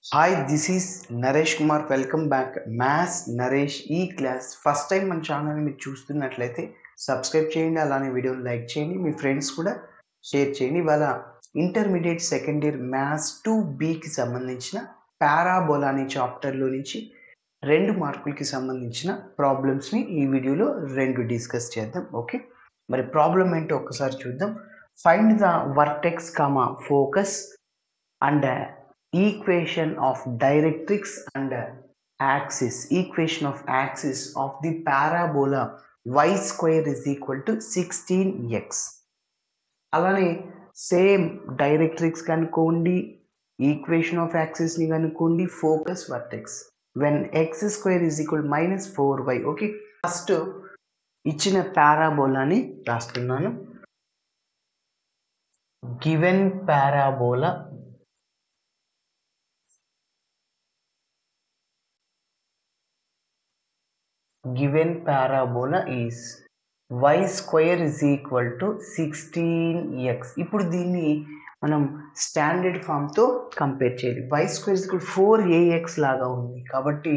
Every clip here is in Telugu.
Hi, this is Naresh Kumar. Welcome back. Maths Naresh ఈ క్లాస్ ఫస్ట్ టైం మన ఛానల్ని మీరు చూస్తున్నట్లయితే సబ్స్క్రైబ్ చేయండి, అలానే వీడియోని లైక్ చేయండి, మీ ఫ్రెండ్స్ కూడా షేర్ చేయండి. ఇవాళ ఇంటర్మీడియట్ సెకండ్ ఇయర్ మ్యాథ్స్ 2Bకి సంబంధించిన పారాబోలా అనే చాప్టర్లో నుంచి 2 మార్కులకి సంబంధించిన ప్రాబ్లమ్స్ని ఈ వీడియోలో 2 డిస్కస్ చేద్దాం. ఓకే, మరి ప్రాబ్లం ఏంటో ఒక్కసారి చూద్దాం. Find the vertex comma focus and equation of directrix and axis of the parabola y square is equal to 16x. అలానే సేమ్ డైరెక్ట్రిక్స్ కనుక్కోండి, ఈక్వేషన్ ఆఫ్ యాక్సిస్ ని కనుక్కోండి, focus vertex when x square is equal -4y. Okay, first ఇచ్చిన పారాబోలాని రాస్తున్నాను. Given parabola is y square is equal to 16x. ఇప్పుడు దీన్ని మనం స్టాండర్డ్ ఫామ్తో కంపేర్ చేయాలి. y square is equal to 4ax లాగా ఉంది కాబట్టి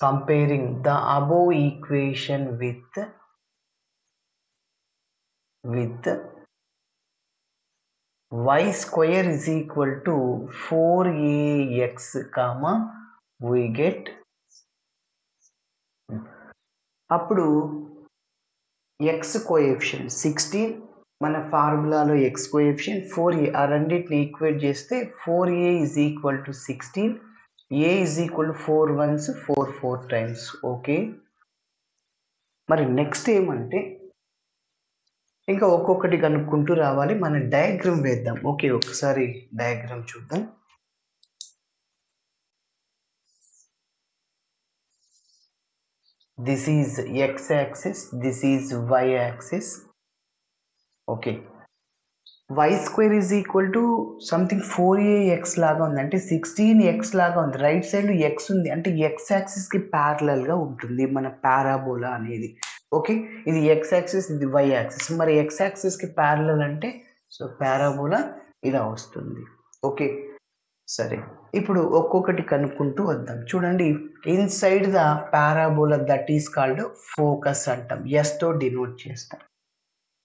comparing the above equation with y square is equal to 4ax comma we get అప్పుడు x కోఎఫిషియంట్ 16, మన ఫార్ములాలో x కోఎఫిషియంట్ 4a, ఆ రెండింటిని ఈక్వేట్ చేస్తే 4a is equal to 16, a is equal to 4 ones 4 times. Okay, మరి నెక్స్ట్ ఏమంటే ఇంకా ఒక్కొక్కటి కనుక్కుంటూ రావాలి. మన డయాగ్రామ్ వేద్దాం. ఓకే, ఒకసారి డయాగ్రామ్ చూద్దాం. This is x axis, this is y axis. Okay, y square is equal to something 4ax లాగా ఉంది, అంటే 16x లాగా ఉంది. రైట్ సైడ్ x ఉంది, అంటే x యాక్సిస్కి ప్యారలల్గా ఉంటుంది మన పారాబోలా అనేది. ఓకే, ఇది x యాక్సిస్, ఇది y యాక్సిస్. మరి x యాక్సిస్కి ప్యారలల్ అంటే సో పారాబోలా ఇలా వస్తుంది. ఓకే, సరే, ఇప్పుడు ఒక్కొక్కటి కనుక్కుంటూ వద్దాం. చూడండి, inside the parabola that is called focus అంటాం, ఎస్తో డినోట్ చేస్తాం.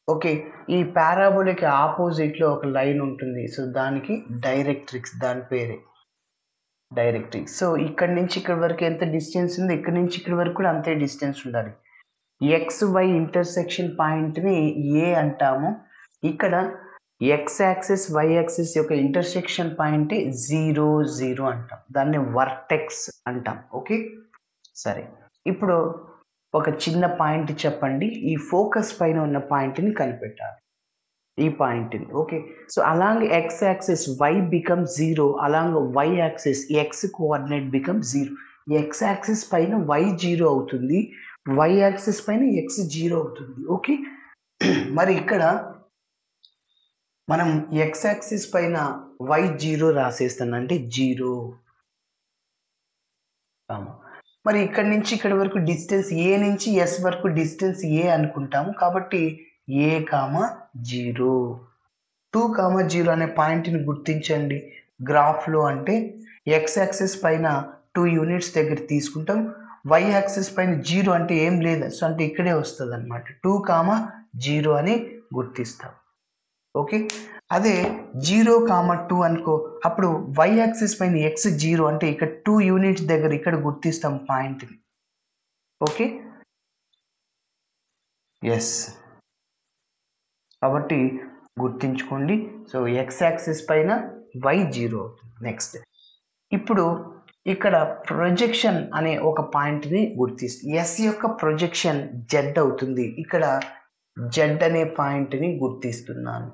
ఓకే, ఈ పారాబోలాకి ఆపోజిట్లో ఒక లైన్ ఉంటుంది, సో దానికి డైరెక్ట్రిక్స్, దాని పేరే డైరెక్ట్రిక్స్. సో ఇక్కడ నుంచి ఇక్కడ వరకు ఎంత డిస్టెన్స్ ఉంది, ఇక్కడ నుంచి ఇక్కడ వరకు కూడా అంతే డిస్టెన్స్ ఉండాలి. XY ఇంటర్సెక్షన్ పాయింట్ని ఏ అంటాము. ఇక్కడ x యాక్సిస్ y యాక్సిస్ యొక్క ఇంటర్సెక్షన్ పాయింట్ 0 0 అంటాం, దాన్ని వర్టెక్స్ అంటాం. ఓకే, సరే, ఇప్పుడు ఒక చిన్న పాయింట్ చెప్పండి. ఈ ఫోకస్ పైన ఉన్న పాయింట్ని కనిపెట్టాలి, ఈ పాయింట్ని. Okay, so along x axis y become 0, along y axis x coordinate become 0. x axis పైన y 0 అవుతుంది, y యాక్సిస్ పైన x 0 అవుతుంది. ఓకే, మరి ఇక్కడ మనం x యాక్సిస్ పైన y 0 రాసేస్తాను, అంటే 0. మరి ఇక్కడ నుంచి ఇక్కడ వరకు డిస్టెన్స్ a నుంచి s వరకు డిస్టెన్స్ a అనుకుంటాము, కాబట్టి a, 0. 2, 0 అనే పాయింట్ని గుర్తించండి గ్రాఫ్లో. అంటే x యాక్సిస్ పైన 2 యూనిట్స్ దగ్గర తీసుకుంటాం, y యాక్సిస్ పైన 0 అంటే ఏం లేదు, సో అంటే ఇక్కడే వస్తుంది అనమాట. 2, 0 అని గుర్తిస్తాం. ఓకే, అదే 0, 2 అనుకో, అప్పుడు y యాక్సిస్ పైన x 0 అంటే ఇక్కడ 2 యూనిట్స్ దగ్గర ఇక్కడ గుర్తిస్తాం పాయింట్ని. ఓకే, ఎస్, కాబట్టి గుర్తించుకోండి. సో x యాక్సిస్ పైన y 0 అవుతుంది. నెక్స్ట్, ఇప్పుడు ఇక్కడ ప్రొజెక్షన్ అనే ఒక పాయింట్ని గుర్తిస్తుంది. s యొక్క ప్రొజెక్షన్ z అవుతుంది, ఇక్కడ z అనే పాయింట్ని గుర్తిస్తున్నాను.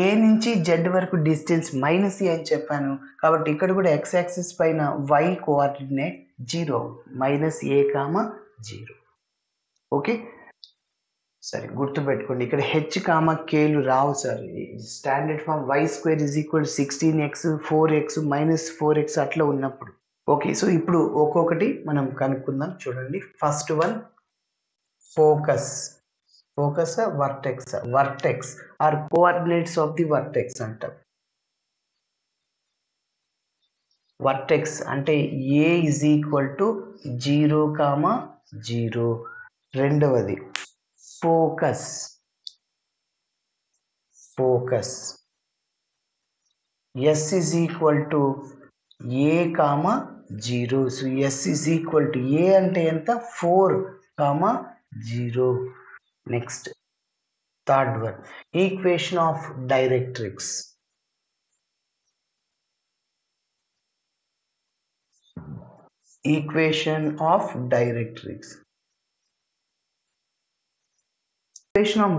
ఏ నుంచి z వరకు డిస్టెన్స్ -a అని చెప్పాను, కాబట్టి ఇక్కడ కూడా x యాక్సిస్ పైన y కోఆర్డినేట్ 0, -a, 0. ఓకే, సరే, గుర్తుపెట్టుకోండి, ఇక్కడ h, kలు రావు sir. Standard form y square is equal 16x 4x -4x అట్లా ఉన్నప్పుడు. ఓకే, సో ఇప్పుడు ఒక్కొక్కటి మనం కనుక్కుందాం. చూడండి, first one focus. Focus vertex or coordinates of the vertex అంటాం. వర్టెక్స్ అంటే ఏ ఈజ్ ఈక్వల్ టు 0,0. రెండవది focus S is equal to A,0. So S is equal to A అంటే ఎంత 4,0. Next third one equation of directrix. Equation of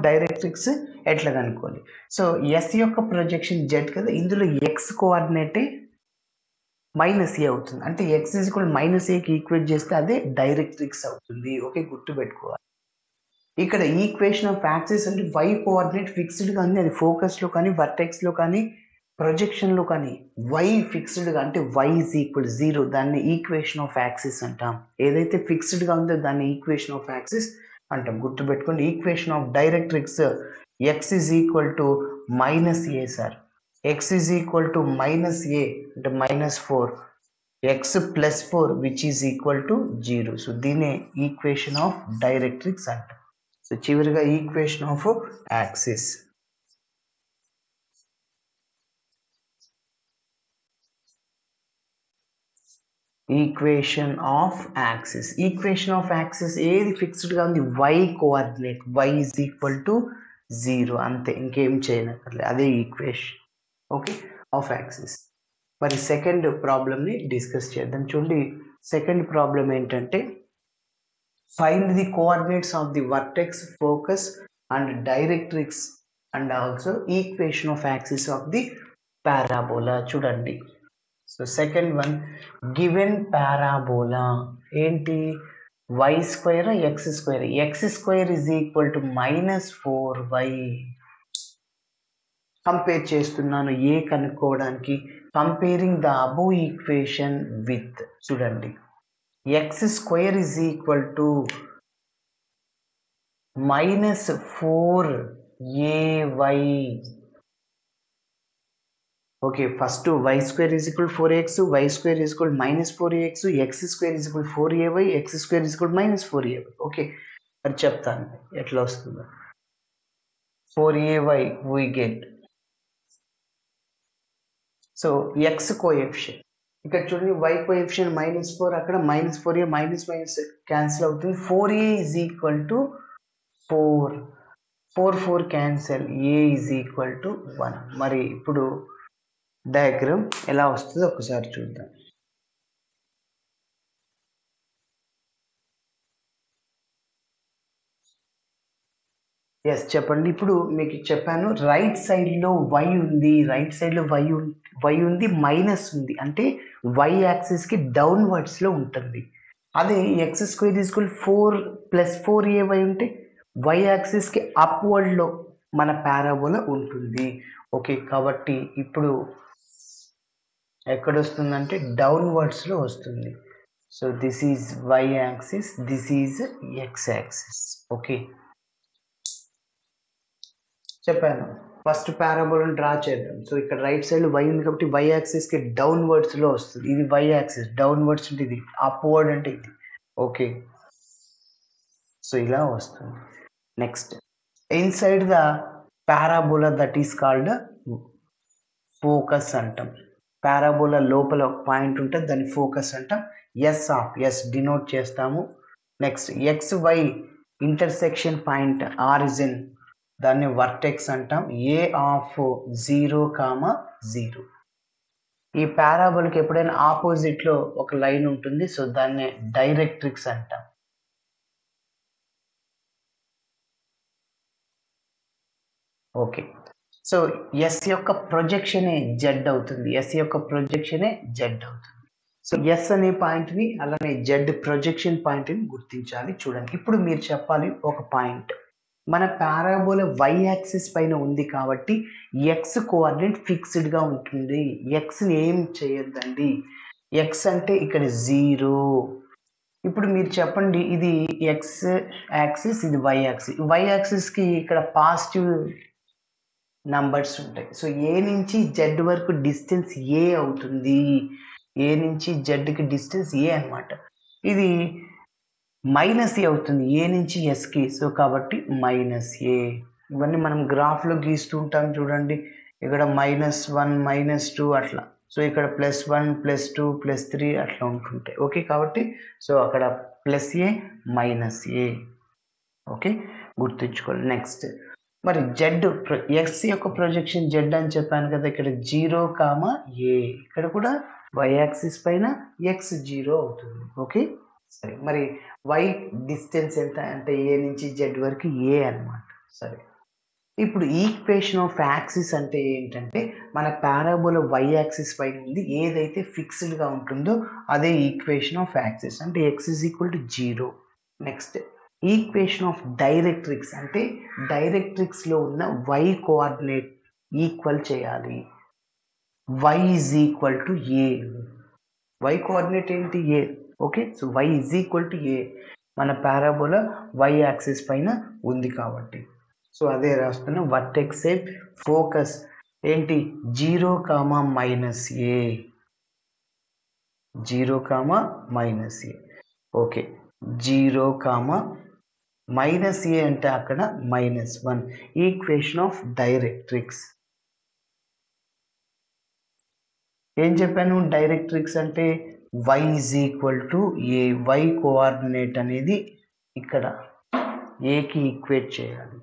directrix ఎట్లా కనుక్కోవాలి? సో ఎస్ యొక్క ప్రొజెక్షన్ జెడ్ కదా, ఇందులో ఎక్స్ కోఆర్డినేటే -a అవుతుంది. అంటే ఎక్స్ ఈజ్ ఈక్వల్ -aకి ఈక్వేట్ చేస్తే అదే డైరెక్ట్రిక్స్ అవుతుంది. ఓకే, గుర్తుపెట్టుకోవాలి. ఇక్కడ ఈక్వేషన్ ఆఫ్ యాక్సిస్ అంటే y కోఆర్డినేట్ ఫిక్స్డ్గా ఉంది, అది ఫోకస్లో కానీ వర్టెక్స్లో కానీ ప్రొజెక్షన్లో కానీ y ఫిక్స్డ్గా అంటే y ఈజ్ ఈక్వల్ 0, దాన్ని ఈక్వేషన్ ఆఫ్ యాక్సిస్ అంటాం. ఏదైతే ఫిక్స్డ్గా ఉందో దాన్ని ఈక్వేషన్ ఆఫ్ యాక్సిస్ అంటాం. గుర్తుపెట్టుకోండి, equation of directrix x is equal to -a sir. x is equal to -a అంటే -4, x + 4 which is equal to 0. So దీనే ఈక్వేషన్ ఆఫ్ డైరెక్ట్రిక్స్ అంటాం. సో చివరిగా equation of axis. Equation of axis ఏది ఫిక్స్డ్గా ఉంది? y coordinate, y is equal to 0, అంతే, ఇంకేం చేయనక్కర్లేదు, అదే ఈక్వేషన్ ఓకే ఆఫ్ యాక్సిస్. మరి సెకండ్ ప్రాబ్లమ్ని డిస్కస్ చేద్దాం. చూడండి, సెకండ్ ప్రాబ్లం ఏంటంటే find the coordinates of the vertex, focus and directrix and also equation of axis of the parabola. చూడండి, so second one given parabola ఏంటి? y² x² is equal to -4y. Compare చేస్తున్నాను ఏ కనుక్కోవడానికి. Comparing the above equation with, చూడండి, x² is equal to -4ay. Okay, first y² is equal 4x, y² is equal -4ax, x² is equal 4ay, x² is equal -4ay. Okay, అది చెప్తాను ఎట్లా వస్తుందో. 4ay we get. So x coefficient ఇక్కడ చూడండి, y కోఎఫిషియంట్ -4, అక్కడ -4a మైనస్ క్యాన్సిల్ అవుతుంది. 4a is equal to 4 cancel, a is equal to 1. మరి ఇప్పుడు డయాగ్రామ్ ఎలా వస్తుందో ఒకసారి చూద్దాం. ఎస్ చెప్పండి. ఇప్పుడు మీకు చెప్పాను, రైట్ సైడ్లో y ఉంది, y ఉంది, మైనస్ ఉంది, అంటే y యాక్సిస్కి డౌన్వర్డ్స్లో ఉంటుంది. అదే x² ఈజ్ ఈక్వల్ 4 + 4ay ఉంటే y యాక్సిస్కి అప్వర్డ్లో మన పారాబోలా ఉంటుంది. ఓకే, కాబట్టి ఇప్పుడు ఎక్కడ వస్తుందంటే డౌన్వర్డ్స్లో వస్తుంది. So this is y axis, this is x axis. Okay, చెప్పాను ఫస్ట్ పారాబోలాని డ్రా చేద్దాం. సో ఇక్కడ రైట్ సైడ్ y ఉంది కాబట్టి y యాక్సిస్కి డౌన్వర్డ్స్లో వస్తుంది. ఇది y యాక్సిస్, డౌన్వర్డ్స్ అంటే ఇది, అప్వర్డ్ అంటే ఇది. ఓకే, సో ఇలా వస్తుంది. Next, inside the parabola that is called focus అంటాం. పారాబోలా లోపల ఒక పాయింట్ ఉంటుంది, దాన్ని ఫోకస్ అంటాం. ఎస్ డినోట్ చేస్తాము. Next, XY intersection point origin, దాన్ని వర్టెక్స్ అంటాం. A of 0,0. ఈ పారాబోలాకి ఎప్పుడైనా ఆపోజిట్లో ఒక లైన్ ఉంటుంది, సో దాన్ని డైరెక్ట్రిక్స్ అంటాం. ఓకే, సో ఎస్ యొక్క ప్రొజెక్షనే జెడ్ అవుతుంది. సో ఎస్ అనే పాయింట్ని అలానే జెడ్ ప్రొజెక్షన్ పాయింట్ని గుర్తించాలి. చూడండి, ఇప్పుడు మీరు చెప్పాలి ఒక పాయింట్, మన పారాబోలా y యాక్సిస్ పైన ఉంది కాబట్టి x కోఆర్డినేట్ ఫిక్స్డ్గా ఉంటుంది. xని ఏం చేయొద్దండి, x అంటే ఇక్కడ 0, ఇప్పుడు మీరు చెప్పండి, ఇది ఎక్స్ యాక్సిస్, ఇది వై యాక్సిస్. వై యాక్సిస్కి ఇక్కడ పాజిటివ్ నంబర్స్ ఉంటాయి. సో ఏ నుంచి జెడ్ వరకు డిస్టెన్స్ ఏ అవుతుంది. ఏ నుంచి జెడ్కి డిస్టెన్స్ ఏ అనమాట. ఇది మైనస్ ఏ అవుతుంది ఏ నుంచి ఎస్కి. సో కాబట్టి మైనస్ ఏ. ఇవన్నీ మనం గ్రాఫ్లో గీస్తూ ఉంటాం చూడండి. ఇక్కడ -1 -2 అట్లా. సో ఇక్కడ +1 +2 +3 అట్లా ఉంటుంటాయి. ఓకే, కాబట్టి సో అక్కడ +a -a. ఓకే, గుర్తుంచుకోవాలి. నెక్స్ట్ మరి జెడ్ ఎక్స్ యొక్క ప్రొజెక్షన్ జెడ్ అని చెప్పాను కదా. ఇక్కడ 0, a. ఇక్కడ కూడా వై యాక్సిస్ పైన ఎక్స్ 0 అవుతుంది. ఓకే, సరే. మరి వై డిస్టెన్స్ ఎంత అంటే ఏ నుంచి జెడ్ వరకు ఏ అనమాట. సరే, ఇప్పుడు ఈక్వేషన్ ఆఫ్ యాక్సిస్ అంటే ఏంటంటే మన పారాబోలా వై యాక్సిస్ పైన ఉంది. ఏదైతే ఫిక్స్డ్గా ఉంటుందో అదే ఈక్వేషన్ ఆఫ్ యాక్సిస్ అంటే x = 0. Next equation of directrix అంటే డైరెక్ట్రిక్స్లో ఉన్న y కోఆర్డినేట్ ఈక్వల్ చేయాలి. y = a. y కోఆర్డినేట్ ఏంటి? a. Okay, so y = a. మన పారాబోలా y యాక్సిస్ పైన ఉంది కాబట్టి సో అదే రాస్తున్నా. వర్టెక్స్ సెట్ ఫోకస్ ఏంటి? 0, -a. 0, -a. ఓకే, 0, -a అంటే అక్కడ -1. ఈక్వేషన్ ఆఫ్ డైరెక్ట్రిక్స్ ఏం చెప్పాను? డైరెక్ట్రిక్స్ అంటే y = a. y కోఆర్డినేట్ అనేది ఇక్కడ ఏకి ఈక్వేట్ చేయాలి.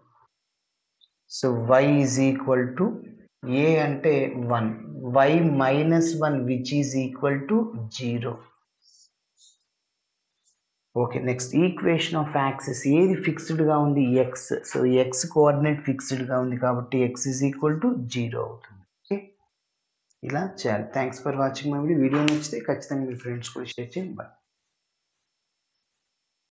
సో y = a అంటే 1, y -1 which is equal to 0. Okay, next equation of axis ఏది ఫిక్స్డ్గా ఉంది? x. సో x కోఆర్డినేట్ ఫిక్స్డ్గా ఉంది కాబట్టి x = 0 అవుతుంది. ఓకే, ఇలా చేయాలి. Thanks for watching my video. Video నచ్చితే ఖచ్చితంగా మీ ఫ్రెండ్స్ కూడా షేర్ చేయండి. బాయ్.